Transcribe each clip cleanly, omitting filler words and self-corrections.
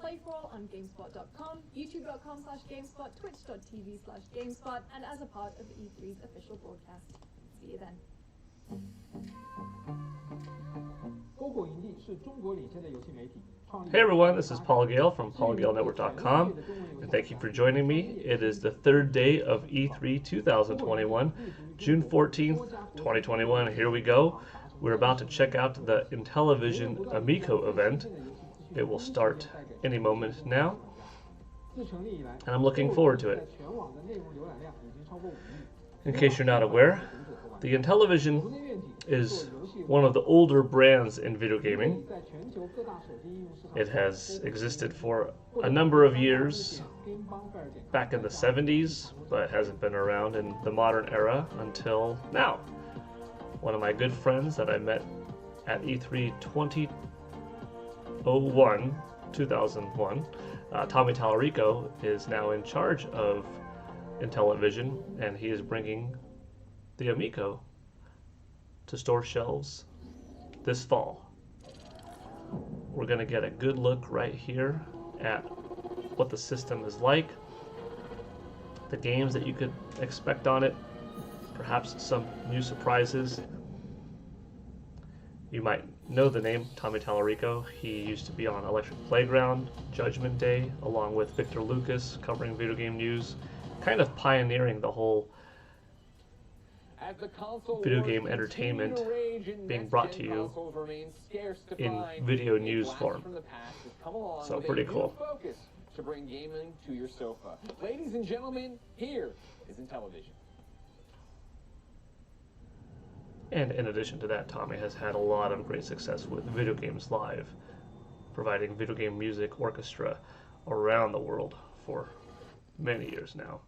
play for all on GameSpot.com, YouTube.com/GameSpot, Twitch.tv/GameSpot, and as a part of E3's official broadcast. See you then. Hey everyone, this is Paul Gale from PaulGaleNetwork.com, and thank you for joining me. It is the third day of E3 2021, June 14th, 2021. Here we go. We're about to check out the Intellivision Amico event. It will start any moment now, and I'm looking forward to it. In case you're not aware, the Intellivision is one of the older brands in video gaming. It has existed for a number of years, back in the 70s, but hasn't been around in the modern era until now. One of my good friends that I met at E3 2001, Tommy Tallarico, is now in charge of Intellivision, and he is bringing the Amico to store shelves this fall. We're going to get a good look right here at what the system is like, the games that you could expect on it, perhaps some new surprises. You might know the name Tommy Tallarico. He used to be on Electric Playground, Judgment Day, along with Victor Lucas, covering video game news, kind of pioneering the whole video game entertainment being brought to you in video news form. So pretty cool. To bring gaming to your sofa. Ladies and gentlemen, here is Intellivision. And in addition to that, Tommy has had a lot of great success with Video Games Live, providing video game music orchestra around the world for many years now.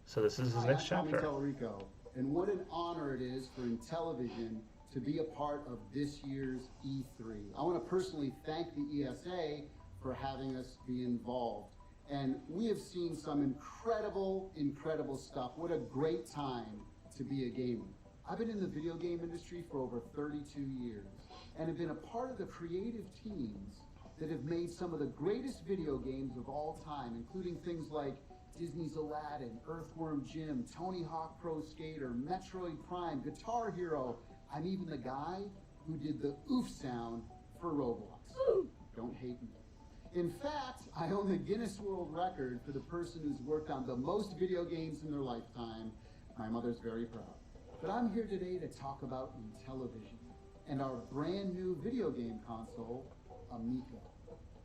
So this is his next chapter. Tommy Tallarico, and what an honor it is for Intellivision to be a part of this year's E3. I want to personally thank the ESA for having us be involved. And we have seen some incredible stuff. What a great time to be a gamer. I've been in the video game industry for over 32 years and have been a part of the creative teams that have made some of the greatest video games of all time, including things like Disney's Aladdin, Earthworm Jim, Tony Hawk Pro Skater, Metroid Prime, Guitar Hero. I'm even the guy who did the oof sound for Roblox. Don't hate me. In fact, I own the Guinness World Record for the person who's worked on the most video games in their lifetime. My mother's very proud. But I'm here today to talk about Intellivision and our brand new video game console, Amico.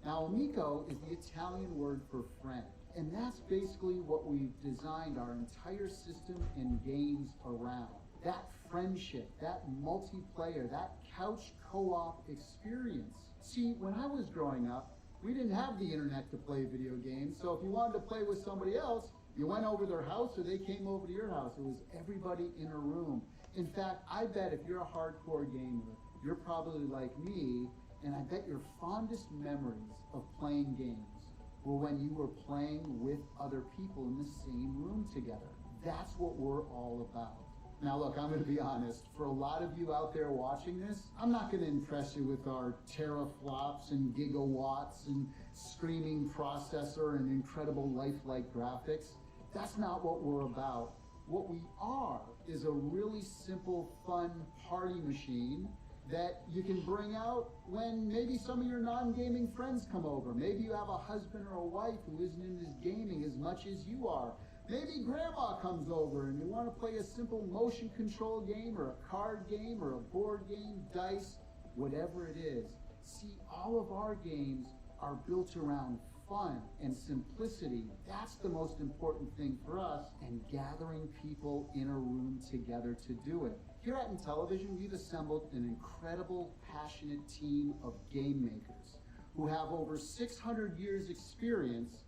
Now, Amico is the Italian word for friend. And that's basically what we've designed our entire system and games around. That friendship, that multiplayer, that couch co-op experience. See, when I was growing up, we didn't have the internet to play video games, so if you wanted to play with somebody else, you went over their house or they came over to your house. It was everybody in a room. In fact, I bet if you're a hardcore gamer, you're probably like me, and I bet your fondest memories of playing games were when you were playing with other people in the same room together. That's what we're all about. Now look, I'm going to be honest, for a lot of you out there watching this, I'm not going to impress you with our teraflops and gigawatts and screaming processor and incredible lifelike graphics. That's not what we're about. What we are is a really simple, fun party machine that you can bring out when maybe some of your non-gaming friends come over. Maybe you have a husband or a wife who isn't into gaming as much as you are. Maybe grandma comes over and you want to play a simple motion control game or a card game or a board game, dice, whatever it is. See, all of our games are built around fun and simplicity. That's the most important thing for us, and gathering people in a room together to do it. Here at Intellivision, we've assembled an incredible, passionate team of game makers who have over 600 years experience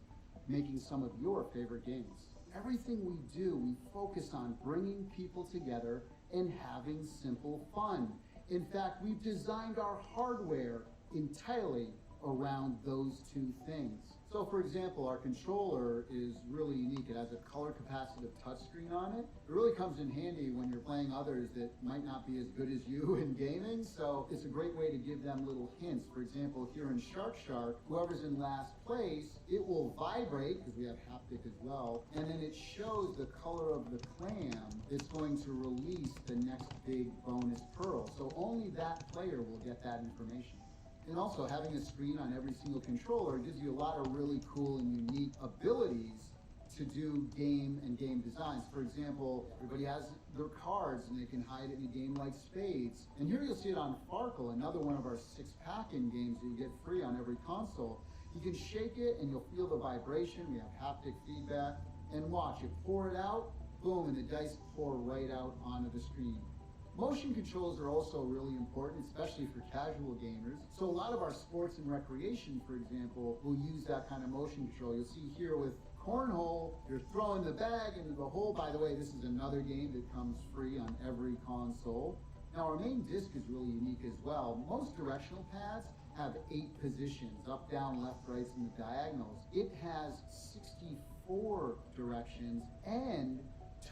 making some of your favorite games. Everything we do, we focus on bringing people together and having simple fun. In fact, we've designed our hardware entirely around those two things. So for example, our controller is really unique. It has a color capacitive touchscreen on it. It really comes in handy when you're playing others that might not be as good as you in gaming, so it's a great way to give them little hints. For example, here in Shark, whoever's in last place, it will vibrate, because we have haptic as well, and then it shows the color of the clam that's going to release the next big bonus pearl. So only that player will get that information. And also, having a screen on every single controller gives you a lot of really cool and unique abilities to do game and game designs. For example, everybody has their cards and they can hide it in a game like Spades. And here you'll see it on Farkle, another one of our 6-pack-in games that you get free on every console. You can shake it and you'll feel the vibration. We have haptic feedback. And watch, you pour it out, boom, and the dice pour right out onto the screen. Motion controls are also really important, especially for casual gamers. So a lot of our sports and recreation, for example, will use that kind of motion control. You'll see here with cornhole, you're throwing the bag into the hole. By the way, this is another game that comes free on every console. Now our main disc is really unique as well. Most directional pads have 8 positions, up, down, left, right, and the diagonals. It has 64 directions and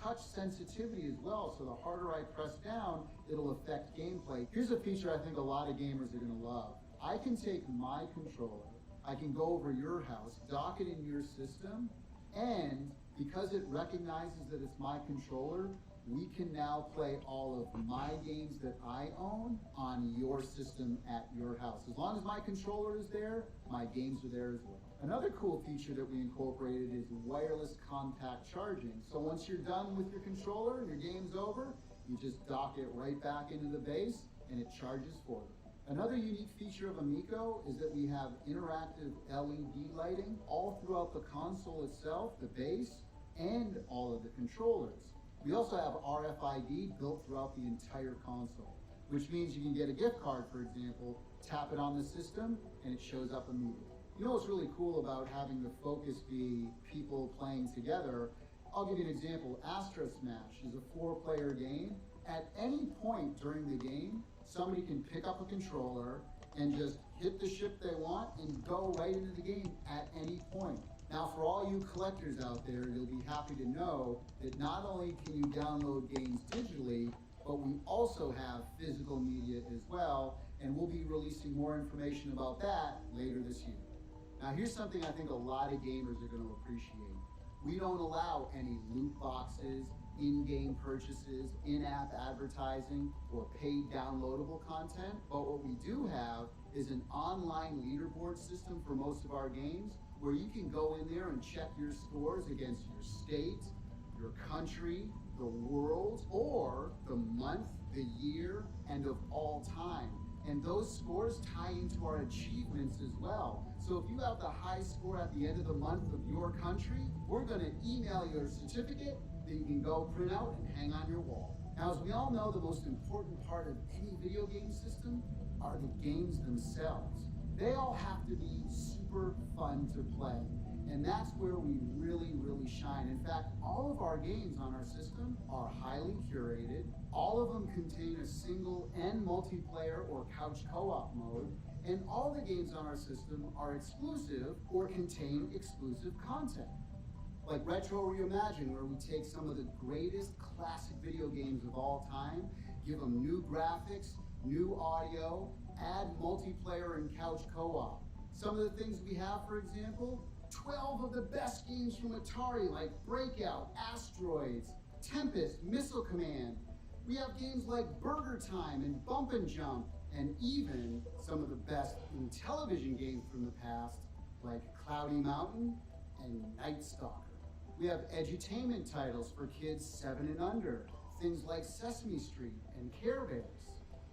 touch sensitivity as well, so the harder I press down, it'll affect gameplay. Here's a feature I think a lot of gamers are gonna love. I can take my controller, I can go over your house, dock it in your system, and because it recognizes that it's my controller, we can now play all of my games that I own on your system at your house. As long as my controller is there, my games are there as well. Another cool feature that we incorporated is wireless contact charging. So once you're done with your controller and your game's over, you just dock it right back into the base and it charges for you. Another unique feature of Amico is that we have interactive LED lighting all throughout the console itself, the base, and all of the controllers. We also have RFID built throughout the entire console, which means you can get a gift card, for example, tap it on the system, and it shows up immediately. You know what's really cool about having the focus be people playing together? I'll give you an example. Astro Smash is a 4-player game. At any point during the game, somebody can pick up a controller and just hit the ship they want and go right into the game at any point. Now, for all you collectors out there, you'll be happy to know that not only can you download games digitally, but we also have physical media as well, and we'll be releasing more information about that later this year. Now, here's something I think a lot of gamers are going to appreciate. We don't allow any loot boxes, in-game purchases, in-app advertising, or paid downloadable content, but what we do have is an online leaderboard system for most of our games, where you can go in there and check your scores against your state, your country, the world, or the month, the year, and of all time. And those scores tie into our achievements as well. So if you have the high score at the end of the month of your country, we're going to email you a certificate that you can go print out and hang on your wall. Now, as we all know, the most important part of any video game system are the games themselves. They all have to be super fun to play. And that's where we really, really shine. In fact, all of our games on our system are highly curated. All of them contain a single and multiplayer or couch co-op mode. And all the games on our system are exclusive or contain exclusive content. Like Retro Reimagine, where we take some of the greatest classic video games of all time, give them new graphics, new audio, add multiplayer and couch co-op. Some of the things we have, for example, 12 of the best games from Atari, like Breakout, Asteroids, Tempest, Missile Command. We have games like Burger Time and Bump and Jump, and even some of the best Intellivision games from the past, like Cloudy Mountain and Night Stalker. We have edutainment titles for kids 7 and under, things like Sesame Street and Care Bears.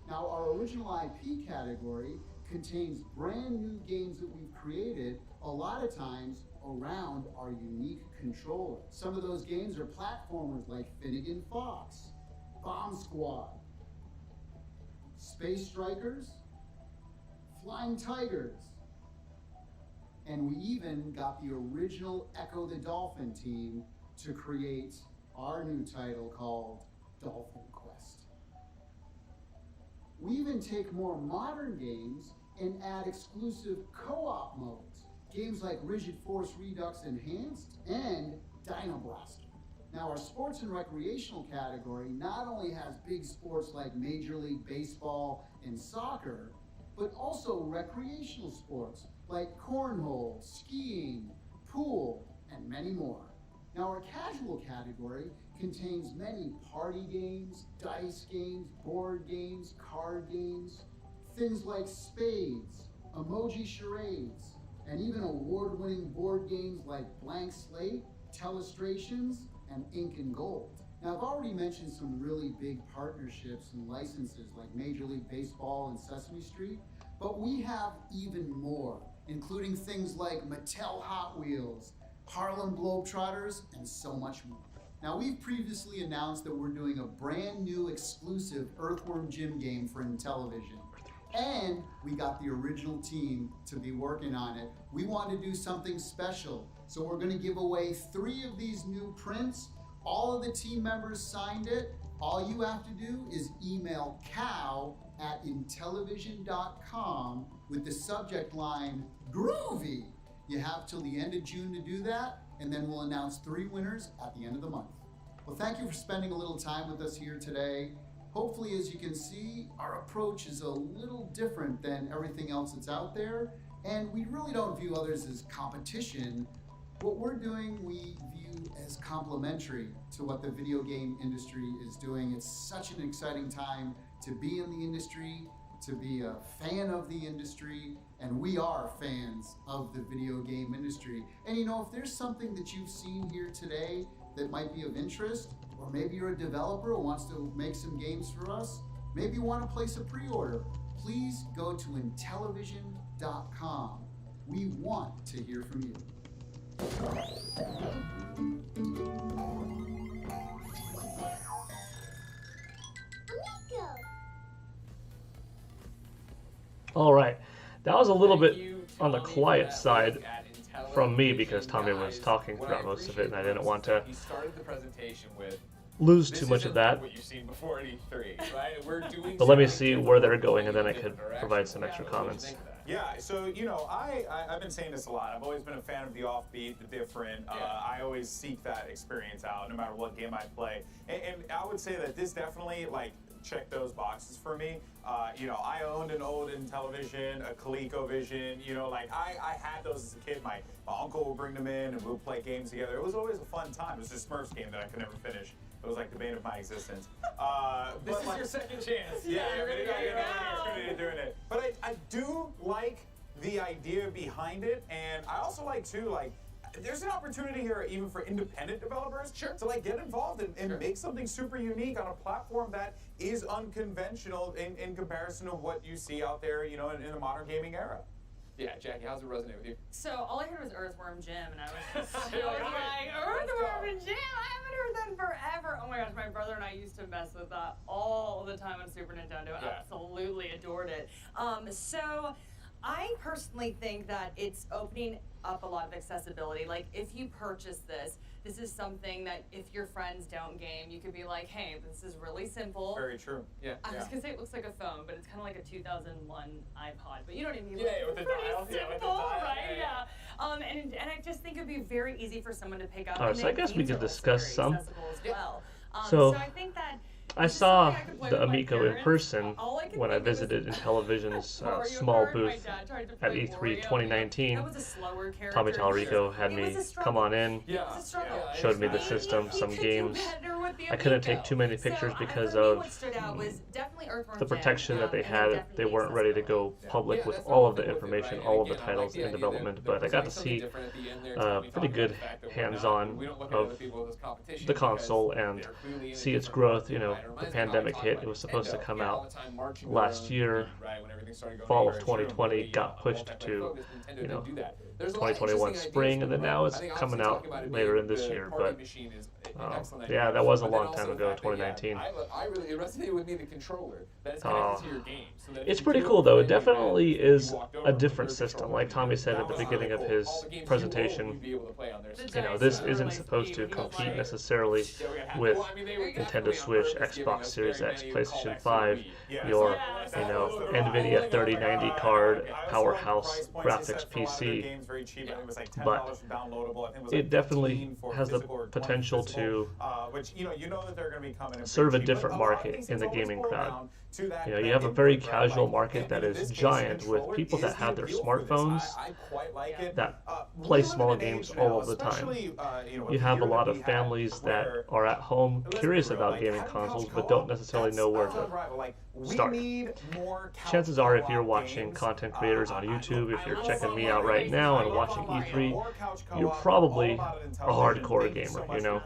Now, our original IP category contains brand new games that we've created, a lot of times around our unique controller. Some of those games are platformers like Finnegan Fox, Bomb Squad, Space Strikers, Flying Tigers, and we even got the original Echo the Dolphin team to create our new title called Dolphin Quest. We even take more modern games and add exclusive co-op modes. Games like Rigid Force Redux Enhanced and Dino Blaster. Now, our sports and recreational category not only has big sports like Major League Baseball and soccer, but also recreational sports like cornhole, skiing, pool, and many more. Now, our casual category contains many party games, dice games, board games, card games, things like spades, emoji charades, and even award-winning board games like Blank Slate, Telestrations, and Ink and Gold. Now, I've already mentioned some really big partnerships and licenses like Major League Baseball and Sesame Street, but we have even more, including things like Mattel Hot Wheels, Harlem Globetrotters, and so much more. Now, we've previously announced that we're doing a brand new exclusive Earthworm Jim game for Intellivision. And we got the original team to be working on it. We want to do something special. So we're going to give away 3 of these new prints. All of the team members signed it. All you have to do is email cow@intellivision.com with the subject line, Groovy. You have till the end of June to do that, and then we'll announce 3 winners at the end of the month. Well, thank you for spending a little time with us here today. Hopefully, as you can see, our approach is a little different than everything else that's out there, and we really don't view others as competition. What we're doing, we view as complementary to what the video game industry is doing. It's such an exciting time to be in the industry, to be a fan of the industry, and we are fans of the video game industry. And you know, if there's something that you've seen here today that might be of interest, or maybe you're a developer who wants to make some games for us, maybe you want to place a pre-order, please go to Intellivision.com. We want to hear from you. Amico. All right, that was a little bit on the quiet side from me because Tommy was talking throughout most of it, and I didn't want to He started the presentation with lose too much of that. what you've seen before at E3, right? We're doing. But let me see where they're going, and then I could provide some extra comments. Yeah, so you know, I've been saying this a lot. I've always been a fan of the offbeat, the different. I always seek that experience out, no matter what game I play. And I would say that this definitely checked those boxes for me. You know, I owned an old Intellivision, a ColecoVision. You know, I had those as a kid. My uncle would bring them in, and we would play games together. It was always a fun time. It was a Smurfs game that I could never finish. It was like the bane of my existence. This is your second chance. Yeah, you're gonna get doing it. But I do like the idea behind it, and I also like too, there's an opportunity here even for independent developers to get involved and make something super unique on a platform that is unconventional in comparison to what you see out there, you know, in the modern gaming era. Yeah, Jackie, how's it resonate with you? So all I heard was Earthworm Jim, and I was just like, Earthworm Jim? I haven't heard that in forever. Oh my gosh, my brother and I used to mess with that all the time on Super Nintendo. Yeah. Absolutely adored it. So I personally think that it's opening up a lot of accessibility. Like, if you purchase this is something that if your friends don't game, you could be like, hey, this is really simple. Very true. Yeah. I was gonna say it looks like a phone, but it's kind of like a 2001 iPod. But you know what I mean? Yeah, with the pretty dial. simple, Yeah, with the dial. right? Yeah. And I just think it'd be very easy for someone to pick up. Alright, and so I then guess we games could are also discuss very some. accessible as well. So, I think that I this is saw something I could play the with my Amico in parents. person All I could when I think was visited Intellivision's Mario small Kart. My booth dad tried to at play E3 Wario. 2019. That was a slower character. Tommy Tallarico had It me was a struggle. come on in, Yeah. It was a struggle. Yeah, showed me the it's system, You some could do games. better with the I couldn't Amico. take too many pictures So, because for me, of what stood out was definitely Earthworm the Jim, protection that they and had. They definitely weren't ready to go accessibility. public Yeah, with that's all the of the thing with it, information, right? all of And the again, I like titles the in idea development, that but I got to something see different at the end there, Tommy, pretty talking good about the fact that we're hands-on not- we don't look at of other people as competition the because console and they're clearly in a see its different growth. market, You know, right? It the reminds me of how I pandemic talk hit. about It was supposed to Nintendo. come Yeah, all out the time marching last around, year. right, when everything started going fall of very true, 2020 really, got pushed to, multiplayer-focused, Nintendo you know, didn't do that. There's a lot of 2021 interesting spring, ideas and then to now come it's out. I think coming obviously out talking about it later being in this the year, party but machine is an excellent yeah, idea. that was a But then long time also ago, the fact that, 2019. I really, it resonated with me, the controller that is Oh. connected to your game. So that if It's you pretty do cool it though. It the way you definitely did, is you walked over a with different your system. controller, Like Tommy said that at the was beginning of really cool. his All the games you presentation, own, you'd be able to play on there. The you know, dice this are isn't really supposed to cute. compete Like- necessarily Yeah, we had- with well, I mean, they were Nintendo definitely on Switch, purpose giving Xbox us Series very X, many PlayStation callbacks to 5, Wii. Yeah, your Yeah. you know, NVIDIA 3090 card, powerhouse graphics PC, but it definitely has the potential to serve a different market in the gaming crowd. You know, you have a very casual market that is giant with people that have their smartphones that play small games all of the time. You have a lot of families that are at home curious about gaming consoles but don't necessarily know where to start. Chances are, if you're watching content creators on YouTube, if you're checking me out right now and watching E3, you're probably a hardcore gamer, you know.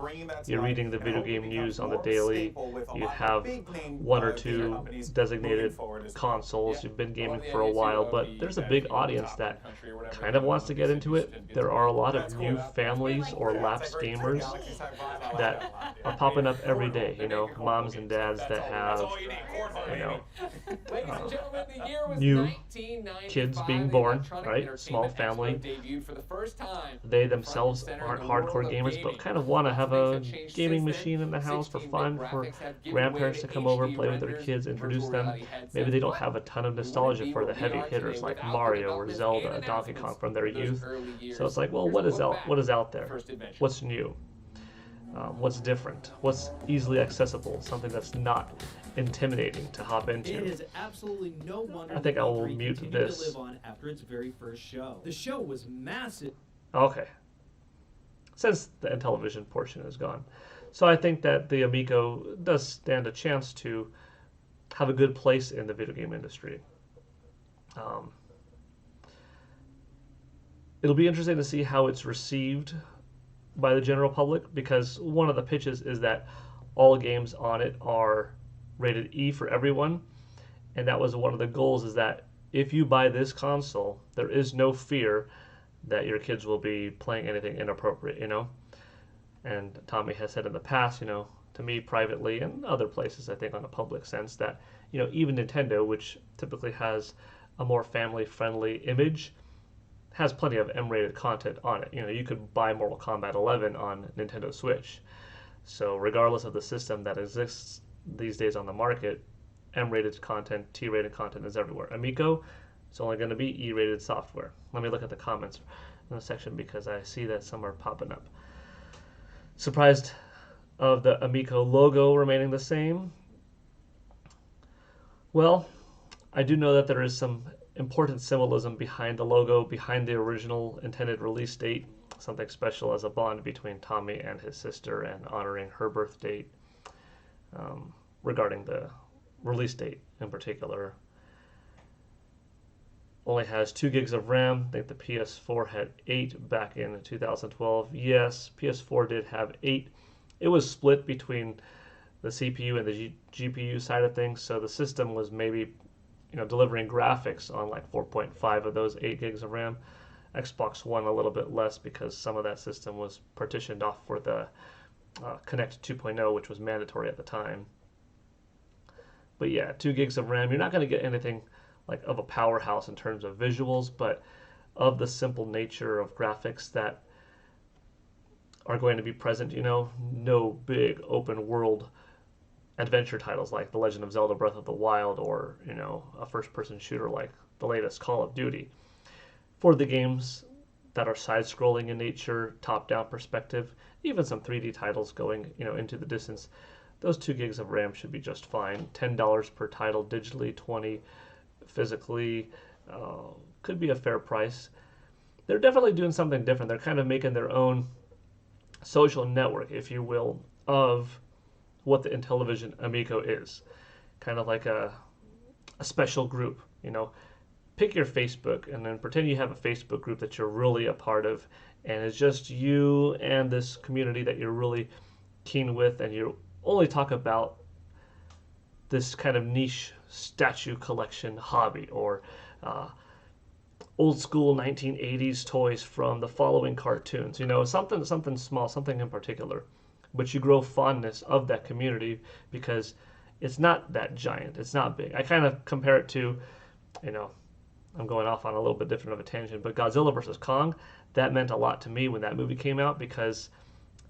You're reading the video game news on the daily, you have one or two designated consoles, you've been gaming for a while, but there's a big audience that kind of wants to get into it. There are a lot of new families or lapsed gamers that are popping up every day, you know, moms and dads that have, you know, new kids being born, right? Small family. They themselves aren't hardcore gamers, but kind of want to have a gaming machine in the house for fun, for grandparents to come over, play with their kids, introduce them. Maybe they don't have a ton of nostalgia for the heavy hitters like Mario or Zelda, Donkey Kong from their youth. So it's like, well, what is out there? What's new? What's different? What's easily accessible? Something that's not intimidating to hop into. It is absolutely no wonder I think I will E3 mute continued this. to live on after its very first show. The show was massive. Okay. Since the Intellivision portion is gone. So I think that the Amico does stand a chance to have a good place in the video game industry. It'll be interesting to see how it's received by the general public, because one of the pitches is that all games on it are rated E for everyone, and that was one of the goals, is that if you buy this console, there is no fear that your kids will be playing anything inappropriate, you know. And Tommy has said in the past, you know, to me privately and other places, I think on a public sense, that, you know, even Nintendo, which typically has a more family-friendly image, has plenty of M-rated content on it. You know, you could buy Mortal Kombat 11 on Nintendo Switch. So regardless of the system that exists these days on the market, M-rated content, T-rated content is everywhere. Amico, it's only going to be E-rated software. Let me look at the comments in the section, because I see that some are popping up. Surprised of the Amico logo remaining the same? Well, I do know that there is some important symbolism behind the logo, behind the original intended release date, something special as a bond between Tommy and his sister, and honoring her birth date, regarding the release date in particular. Only has 2 gigs of RAM. I think the PS4 had 8 back in 2012. Yes, PS4 did have 8. It was split between the CPU and the GPU side of things, so the system was maybe, you know, delivering graphics on like 4.5 of those 8 gigs of RAM. Xbox One a little bit less, because some of that system was partitioned off for the Connect 2.0, which was mandatory at the time. But yeah, 2 gigs of RAM. You're not going to get anything like of a powerhouse in terms of visuals, but of the simple nature of graphics that are going to be present, you know, no big open world adventure titles like The Legend of Zelda Breath of the Wild, or, you know, a first-person shooter like the latest Call of Duty. For the games that are side-scrolling in nature, top-down perspective, even some 3D titles going, you know, into the distance, those 2 gigs of RAM should be just fine. $10 per title digitally, $20 physically, could be a fair price. They're definitely doing something different. They're kind of making their own social network, if you will, of what the Intellivision Amico is. Kind of like a special group, you know. Pick your Facebook and then pretend you have a Facebook group that you're really a part of, and it's just you and this community that you're really keen with, and you only talk about this kind of niche statue collection hobby, or old school 1980s toys from the following cartoons, you know, something small, something in particular. But you grow fondness of that community because it's not that giant, it's not big. I kind of compare it to, you know, I'm going off on a little bit different of a tangent, but Godzilla vs. Kong, that meant a lot to me when that movie came out, because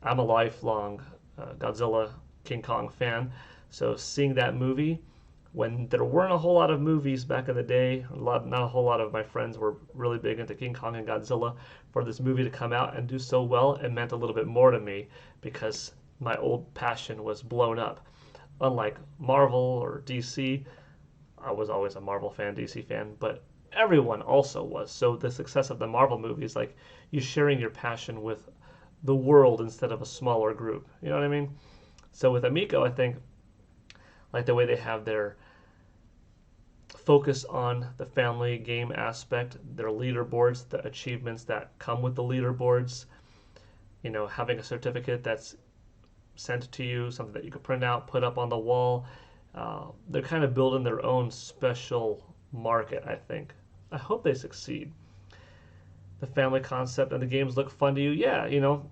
I'm a lifelong Godzilla King Kong fan. So seeing that movie when there weren't a whole lot of movies back in the day, not a whole lot of my friends were really big into King Kong and Godzilla, for this movie to come out and do so well, it meant a little bit more to me because my old passion was blown up. Unlike Marvel or DC, I was always a Marvel fan, DC fan, but everyone also was. So the success of the Marvel movies, like you sharing your passion with the world instead of a smaller group. You know what I mean? So with Amico, I think, like the way they have their focus on the family game aspect, their leaderboards, the achievements that come with the leaderboards, you know, having a certificate that's sent to you, something that you can print out, put up on the wall. They're kind of building their own special market, I think. I hope they succeed. The family concept and the games look fun to you. Yeah, you know,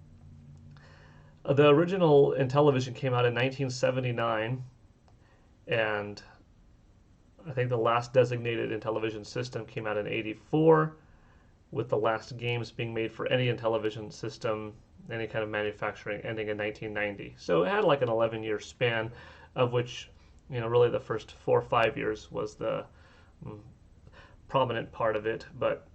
the original Intellivision came out in 1979, and I think the last designated Intellivision system came out in 84, with the last games being made for any Intellivision system, any kind of manufacturing, ending in 1990. So it had like an 11-year span, of which, you know, really the first 4 or 5 years was the prominent part of it. But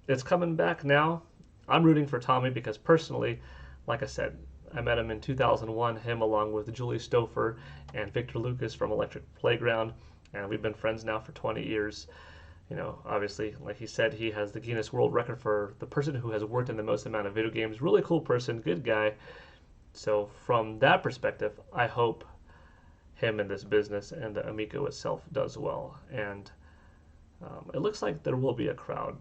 it's coming back now. I'm rooting for Tommy because personally, like I said, I met him in 2001, him along with Julie Stouffer and Victor Lucas from Electric Playground, and we've been friends now for 20 years. You know, obviously, like he said, he has the Guinness World Record for the person who has worked in the most amount of video games. Really cool person, good guy. So from that perspective, I hope him in this business and the Amico itself does well. And it looks like there will be a crowd.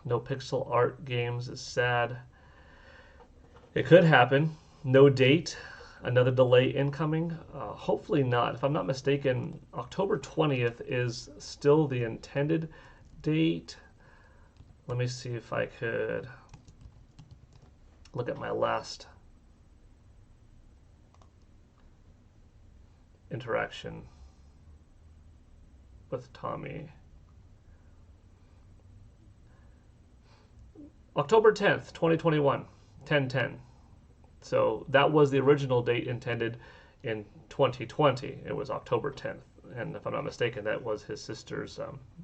No pixel art games is sad. It could happen. No date. Another delay incoming. Hopefully not. If I'm not mistaken, October 20th is still the intended date. Let me see if I could look at my last interaction with Tommy. October 10th, 2021, 10/10. So that was the original date intended in 2020. It was October 10th. And if I'm not mistaken, that was his sister's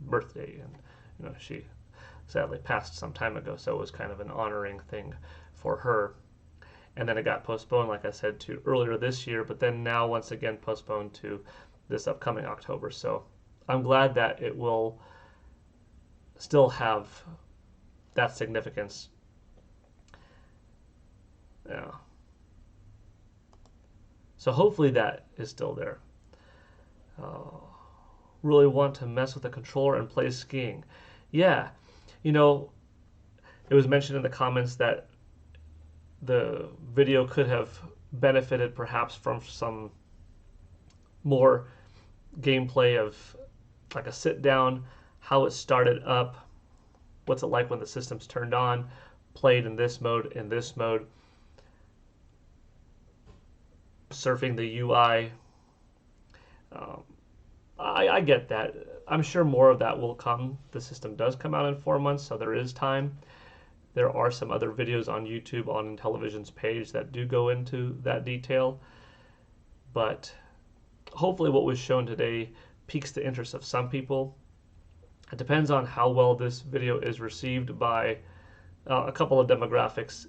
birthday. And, you know, she sadly passed some time ago. So it was kind of an honoring thing for her. And then it got postponed, like I said, to earlier this year. But then now once again postponed to this upcoming October. So I'm glad that it will still have that significance. Yeah. So hopefully that is still there. Really want to mess with the controller and play skiing. Yeah, you know, it was mentioned in the comments that the video could have benefited perhaps from some more gameplay of like a sit down, how it started up, what's it like when the system's turned on, played in this mode, surfing the UI. I get that. I'm sure more of that will come. The system does come out in 4 months, so there is time. There are some other videos on YouTube on Intellivision's page that do go into that detail. But hopefully what was shown today piques the interest of some people. It depends on how well this video is received by a couple of demographics,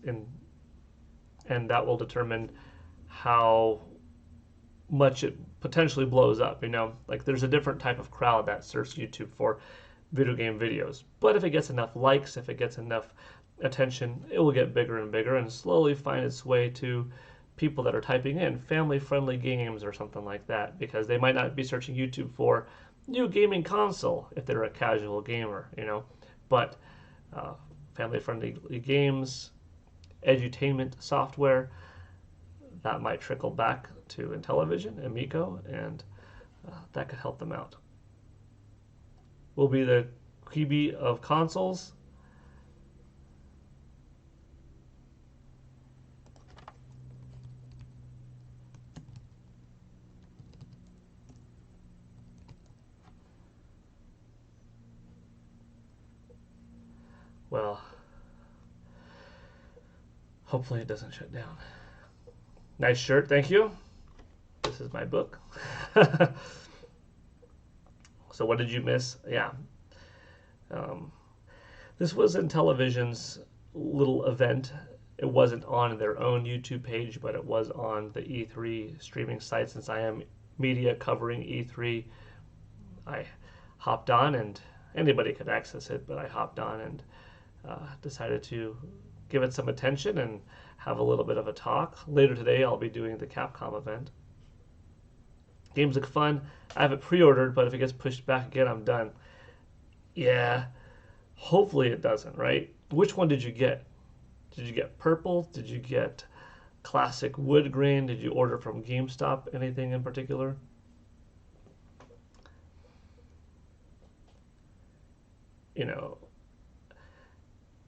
and that will determine how much it potentially blows up. You know, like there's a different type of crowd that surfs YouTube for video game videos. But if it gets enough likes, if it gets enough attention, it will get bigger and bigger and slowly find its way to people that are typing in family-friendly games or something like that, because they might not be searching YouTube for new gaming console if they're a casual gamer, you know. But family-friendly games, edutainment software, that might trickle back to Intellivision, Amico, and that could help them out. Will be the Quibi of consoles. Well, hopefully it doesn't shut down. Nice shirt, thank you. This is my book. So what did you miss? Yeah. This was Intellivision's little event. It wasn't on their own YouTube page, but it was on the E3 streaming site. Since I am media covering E3, I hopped on, and anybody could access it, but I hopped on and decided to give it some attention and have a little bit of a talk. Later today, I'll be doing the Capcom event. Games look fun. I have it pre-ordered, but if it gets pushed back again, I'm done. Yeah, hopefully it doesn't, right? Which one did you get? Did you get purple? Did you get classic wood grain? Did you order from GameStop? Anything in particular? You know,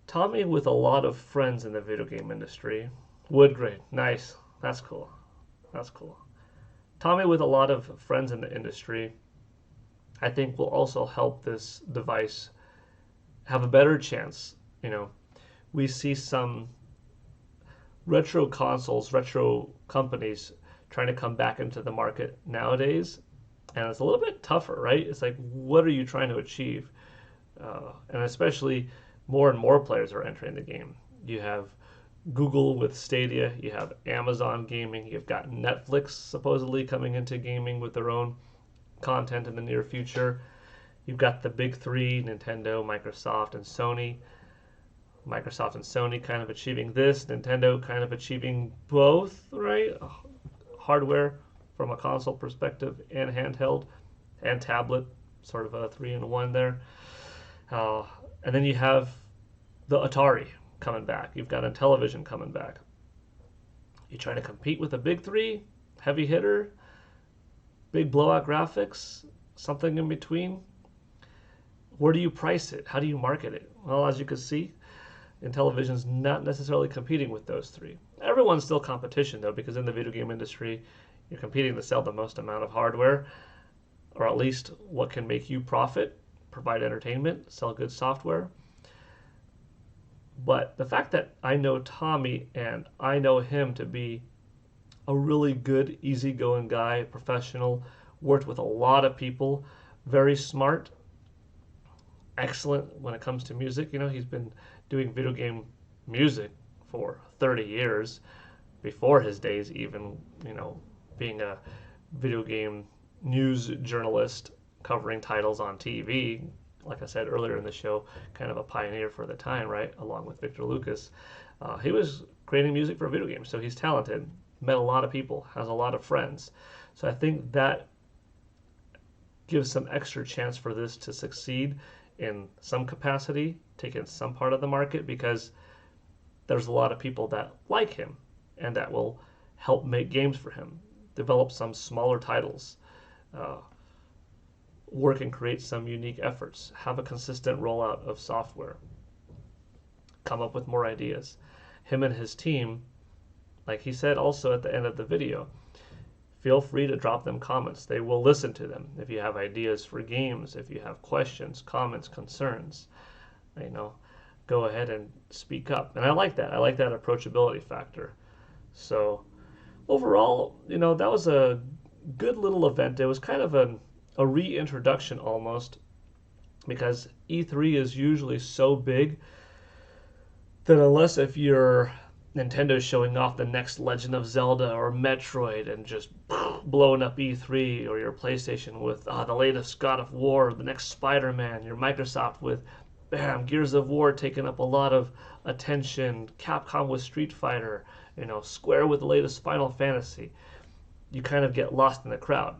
Tommy with a lot of friends in the video game industry. Wood grain, nice. That's cool. That's cool. Tommy with a lot of friends in the industry, I think will also help this device have a better chance. You know, we see some retro consoles, retro companies trying to come back into the market nowadays, and it's a little bit tougher, right? It's like, what are you trying to achieve? And especially more and more players are entering the game. You have Google with Stadia, you have Amazon Gaming, you've got Netflix supposedly coming into gaming with their own content in the near future. You've got the big three, Nintendo, Microsoft, and Sony. Microsoft and Sony kind of achieving this, Nintendo kind of achieving both, right? Hardware from a console perspective and handheld and tablet, sort of a 3-in-1 there. And then you have the Atari coming back. You've got Intellivision coming back. You trying to compete with the big three, heavy hitter, big blowout graphics, something in between. Where do you price it? How do you market it? Well, as you can see, Intellivision's not necessarily competing with those three. Everyone's still competition though, because in the video game industry, you're competing to sell the most amount of hardware, or at least what can make you profit, provide entertainment, sell good software. But the fact that I know Tommy and I know him to be a really good, easygoing guy, professional, worked with a lot of people, very smart, excellent when it comes to music. You know, he's been doing video game music for 30 years, before his days even, you know, being a video game news journalist covering titles on TV. Like I said earlier in the show, kind of a pioneer for the time, right? Along with Victor Lucas. He was creating music for video games, so he's talented, met a lot of people, has a lot of friends. So I think that gives some extra chance for this to succeed in some capacity, take in some part of the market, because there's a lot of people that like him and that will help make games for him, develop some smaller titles, work and create some unique efforts, have a consistent rollout of software, come up with more ideas. Him and his team, like he said also at the end of the video, feel free to drop them comments. They will listen to them. If you have ideas for games, if you have questions, comments, concerns, you know, go ahead and speak up. And I like that. I like that approachability factor. So overall, you know, that was a good little event. It was kind of a reintroduction almost, because E3 is usually so big that unless if you're Nintendo showing off the next Legend of Zelda or Metroid and just blowing up E3, or your PlayStation with the latest God of War, the next Spider-Man, your Microsoft with bam, Gears of War taking up a lot of attention, Capcom with Street Fighter, you know, Square with the latest Final Fantasy, you kind of get lost in the crowd.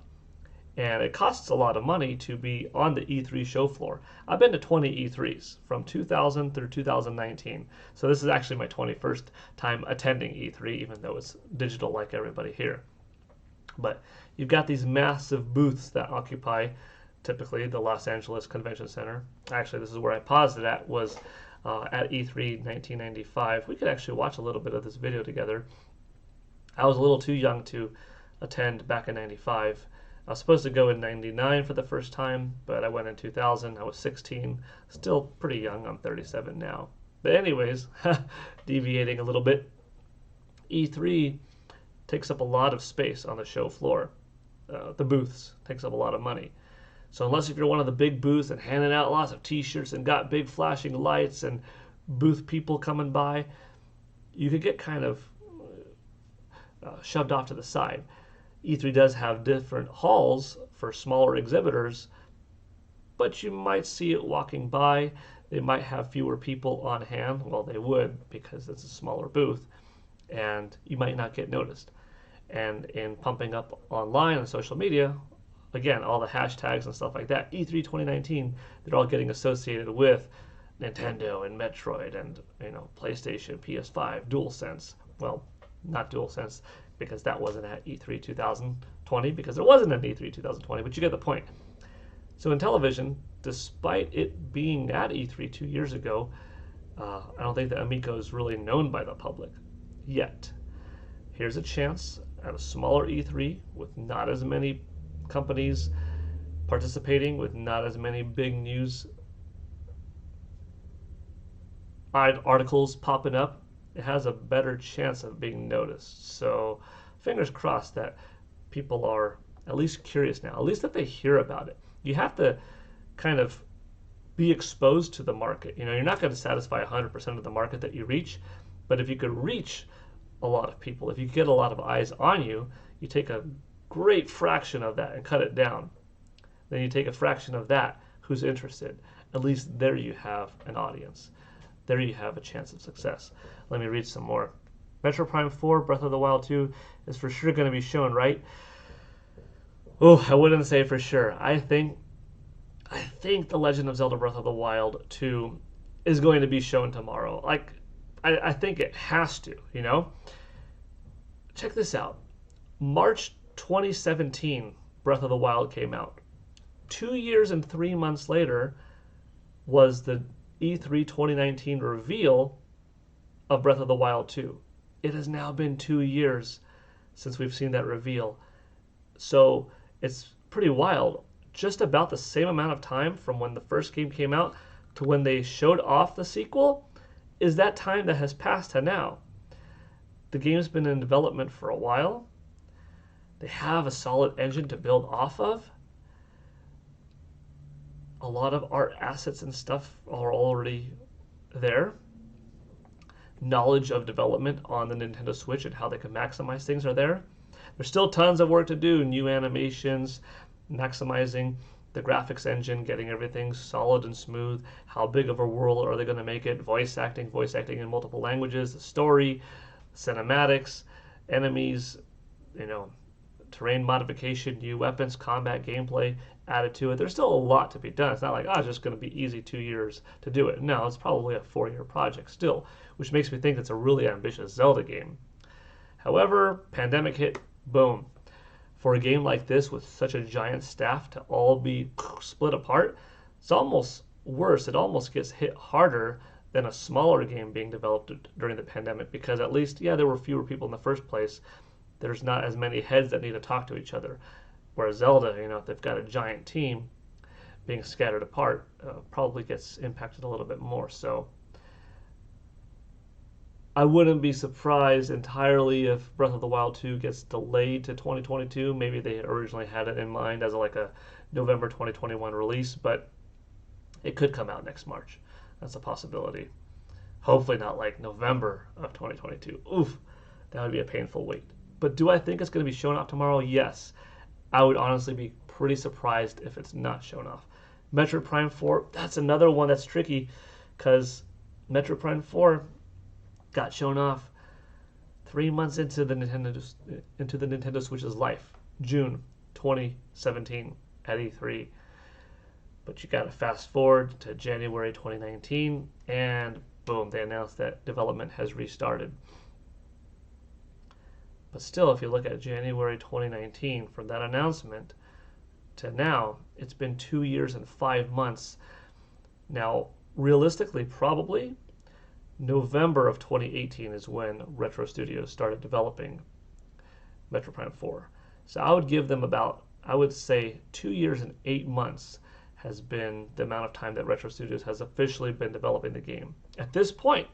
And it costs a lot of money to be on the E3 show floor. I've been to 20 E3s from 2000 through 2019. So this is actually my 21st time attending E3, even though it's digital like everybody here. But you've got these massive booths that occupy typically the Los Angeles Convention Center. Actually, this is where I paused it at, was at E3 1995. We could actually watch a little bit of this video together. I was a little too young to attend back in 95. I was supposed to go in 99 for the first time, but I went in 2000. I was 16, still pretty young. I'm 37 now. But anyways, deviating a little bit, E3 takes up a lot of space on the show floor. The booths takes up a lot of money. So unless if you're one of the big booths and handing out lots of t-shirts and got big flashing lights and booth people coming by, you could get kind of shoved off to the side. E3 does have different halls for smaller exhibitors, but you might see it walking by. They might have fewer people on hand. Well, they would, because it's a smaller booth, and you might not get noticed. And in pumping up online and social media, again, all the hashtags and stuff like that, E3 2019, they're all getting associated with Nintendo and Metroid and PlayStation, PS5, DualSense. Well, not DualSense, because that wasn't at E3 2020, because there wasn't an E3 2020, but you get the point. So Intellivision, despite it being at E3 2 years ago, I don't think that Amico is really known by the public yet. Here's a chance at a smaller E3 with not as many companies participating, with not as many big news articles popping up. It has a better chance of being noticed. So fingers crossed that people are at least curious now, at least that they hear about it. You have to kind of be exposed to the market. You're not going to satisfy 100% of the market that you reach, but if you could reach a lot of people, if you get a lot of eyes on you, you take a great fraction of that and cut it down. Then you take a fraction of that who's interested. At least there you have an audience. There you have a chance of success. Let me read some more. Metro Prime 4, Breath of the Wild 2 is for sure going to be shown, right? Oh, I wouldn't say for sure. I think The Legend of Zelda Breath of the Wild 2 is going to be shown tomorrow. I think it has to, Check this out. March 2017, Breath of the Wild came out. 2 years and 3 months later was the E3 2019 reveal of Breath of the Wild 2. It has now been 2 years since we've seen that reveal. So it's pretty wild. Just about the same amount of time from when the first game came out to when they showed off the sequel is that time that has passed to now. The game's been in development for a while. They have a solid engine to build off of. A lot of art assets and stuff are already there. Knowledge of development on the Nintendo Switch and how they can maximize things are there. There's still tons of work to do. New animations, maximizing the graphics engine, getting everything solid and smooth. How big of a world are they going to make it? Voice acting in multiple languages, the story, cinematics, enemies, terrain modification, new weapons, combat, gameplay added to it. There's still a lot to be done. It's not like, it's just going to be easy 2 years to do it. No, it's probably a 4-year project still, which makes me think it's a really ambitious Zelda game. However, pandemic hit, boom. For a game like this with such a giant staff to all be split apart, it's almost worse. It almost gets hit harder than a smaller game being developed during the pandemic, because at least, there were fewer people in the first place. There's not as many heads that need to talk to each other. Whereas Zelda, if they've got a giant team being scattered apart, probably gets impacted a little bit more. So I wouldn't be surprised entirely if Breath of the Wild 2 gets delayed to 2022. Maybe they originally had it in mind as a November 2021 release, but it could come out next March. That's a possibility. Hopefully not November of 2022. Oof, that would be a painful wait. But do I think it's going to be shown off tomorrow? Yes. I would honestly be pretty surprised if it's not shown off. Metroid Prime 4, that's another one that's tricky, because Metroid Prime 4 got shown off 3 months into the Nintendo Switch's life, June 2017 at E3. But you got to fast forward to January 2019, and boom, they announced that development has restarted. But still, if you look at January 2019, from that announcement to now, it's been 2 years and 5 months. Now, realistically, probably November of 2018 is when Retro Studios started developing Metroid Prime 4. So I would give them about, I would say 2 years and 8 months has been the amount of time that Retro Studios has officially been developing the game. At this point,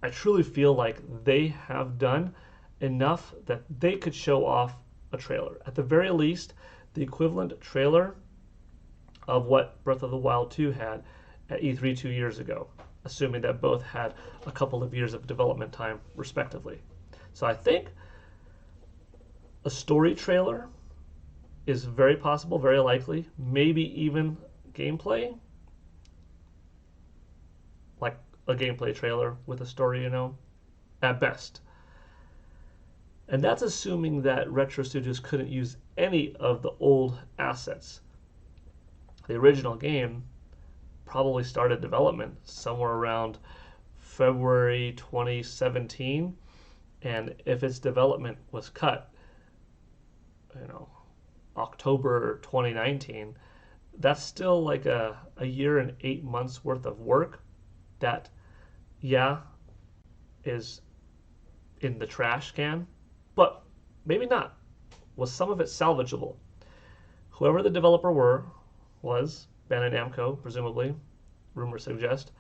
I truly feel like they have done enough that they could show off a trailer. At the very least, the equivalent trailer of what Breath of the Wild 2 had at E3 2 years ago, assuming that both had a couple of years of development time respectively. So I think a story trailer is very possible, very likely, maybe even gameplay, like a gameplay trailer with a story, you know, at best. And that's assuming that Retro Studios couldn't use any of the old assets. The original game probably started development somewhere around February 2017, and if its development was cut, you know, October 2019, that's still like a year and 8 months worth of work that, yeah, is in the trash can, but maybe not. Was some of it salvageable? Whoever the developer was, Bandai Namco, presumably, rumors suggest,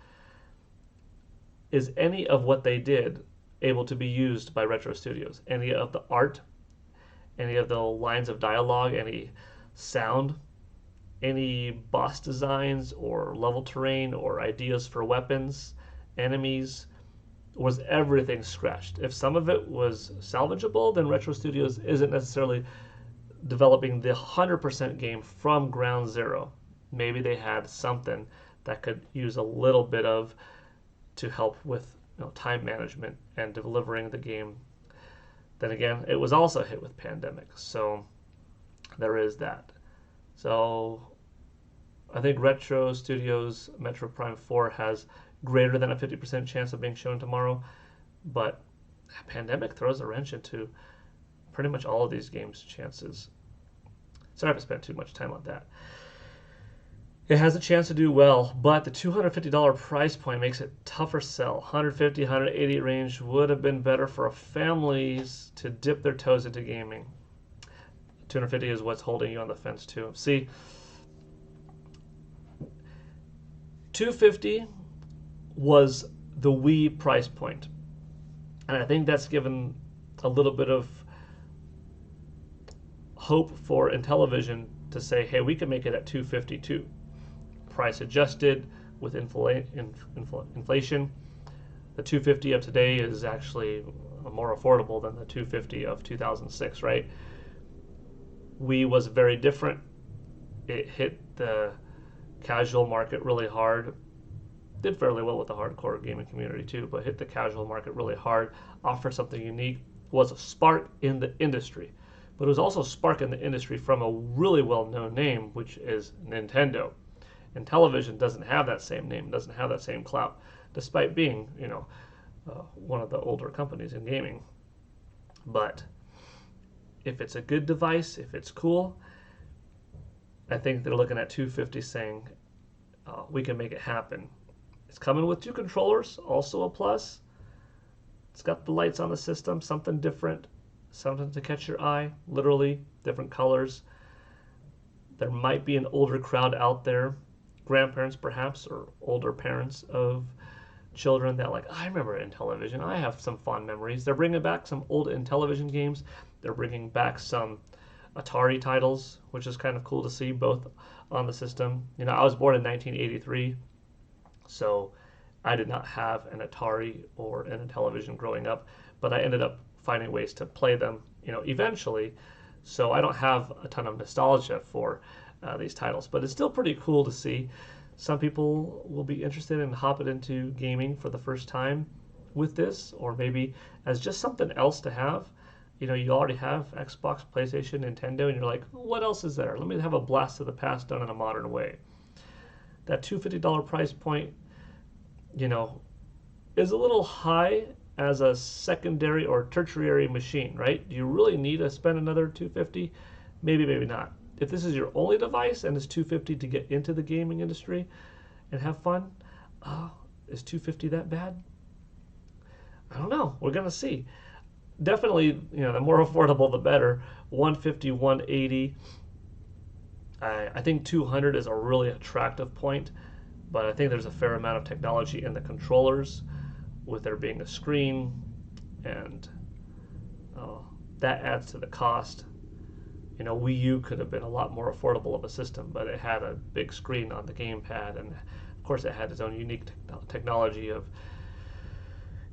is any of what they did able to be used by Retro Studios? Any of the art, any of the lines of dialogue, any sound, any boss designs or level terrain or ideas for weapons, enemies, was everything scratched? If some of it was salvageable, then Retro Studios isn't necessarily developing the 100% game from ground zero. Maybe they had something that could use a little bit of to help with, you know, time management and delivering the game. Then again, it was also hit with pandemic, so there is that. So I think Retro Studios Metro Prime 4 has greater than a 50% chance of being shown tomorrow, but a pandemic throws a wrench into pretty much all of these games' chances. Sorry if I spent too much time on that. It has a chance to do well, but the $250 price point makes it tougher sell. 150, 180 range would have been better for families to dip their toes into gaming. 250 is what's holding you on the fence too. See, 250 was the Wii price point, and I think that's given a little bit of hope for Intellivision to say, hey, we can make it at 250 too. Price adjusted with inflation. The 250 of today is actually more affordable than the 250 of 2006, right? Wii was very different. It hit the casual market really hard. Did fairly well with the hardcore gaming community too, but hit the casual market really hard. Offered something unique. Was a spark in the industry. But it was also a spark in the industry from a really well-known name, which is Nintendo. Intellivision doesn't have that same name, doesn't have that same clout, despite being, you know, one of the older companies in gaming. But if it's a good device, if it's cool, I think they're looking at 250 saying, we can make it happen. It's coming with 2 controllers, also a plus. It's got the lights on the system, something different, something to catch your eye, literally, different colors. There might be an older crowd out there, grandparents perhaps, or older parents of children that like, I remember Intellivision, I have some fond memories. They're bringing back some old Intellivision games. They're bringing back some Atari titles, which is kind of cool to see, both on the system. You know, I was born in 1983, so I did not have an Atari or an Intellivision growing up, but I ended up finding ways to play them, you know, eventually. So I don't have a ton of nostalgia for these titles, but it's still pretty cool to see. Some people will be interested in hopping into gaming for the first time with this, or maybe as just something else to have. You know, you already have Xbox, PlayStation, Nintendo, and you're like, what else is there? Let me have a blast of the past done in a modern way. That $250 price point, you know, is a little high as a secondary or tertiary machine, right? Do you really need to spend another $250? Maybe, maybe not. If this is your only device and it's $250 to get into the gaming industry and have fun, is $250 that bad? I don't know. We're gonna see. Definitely, you know, the more affordable, the better. 150, 180. I think 200 is a really attractive point, but I think there's a fair amount of technology in the controllers, with there being a screen, and that adds to the cost. You know, Wii U could have been a lot more affordable of a system, but it had a big screen on the gamepad, and of course it had its own unique technology of,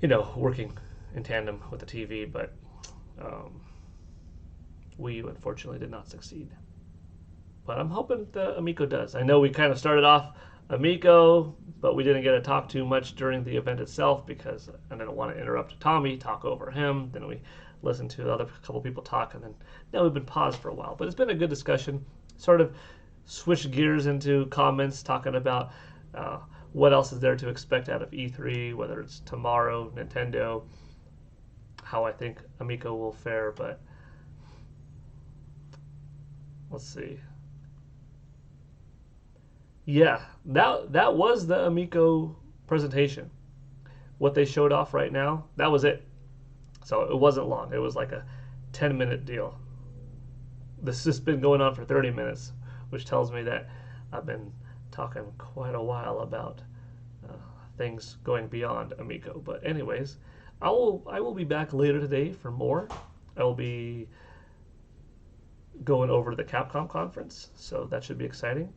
you know, working in tandem with the TV, but Wii U unfortunately did not succeed. But I'm hoping the Amico does. I know we kind of started off Amico, but we didn't get to talk too much during the event itself because I didn't want to interrupt Tommy, talk over him. Then we listened to the other couple people talk, and then now we've been paused for a while. But it's been a good discussion. Sort of switched gears into comments talking about what else is there to expect out of E3, whether it's tomorrow, Nintendo, how I think Amico will fare. But let's see. Yeah, that was the Amico presentation. What they showed off right now, that was it. So it wasn't long. It was like a 10-minute deal. This has been going on for 30 minutes, which tells me that I've been talking quite a while about things going beyond Amico. But anyways, I will be back later today for more. I will be going over to the Capcom conference, so that should be exciting.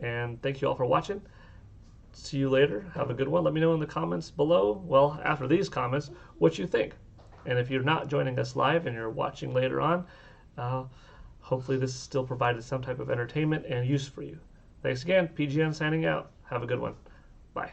And thank you all for watching. See you later. Have a good one. Let me know in the comments below, well, after these comments, what you think. And if you're not joining us live and you're watching later on, hopefully this still provided some type of entertainment and use for you. Thanks again. PGN signing out. Have a good one. Bye.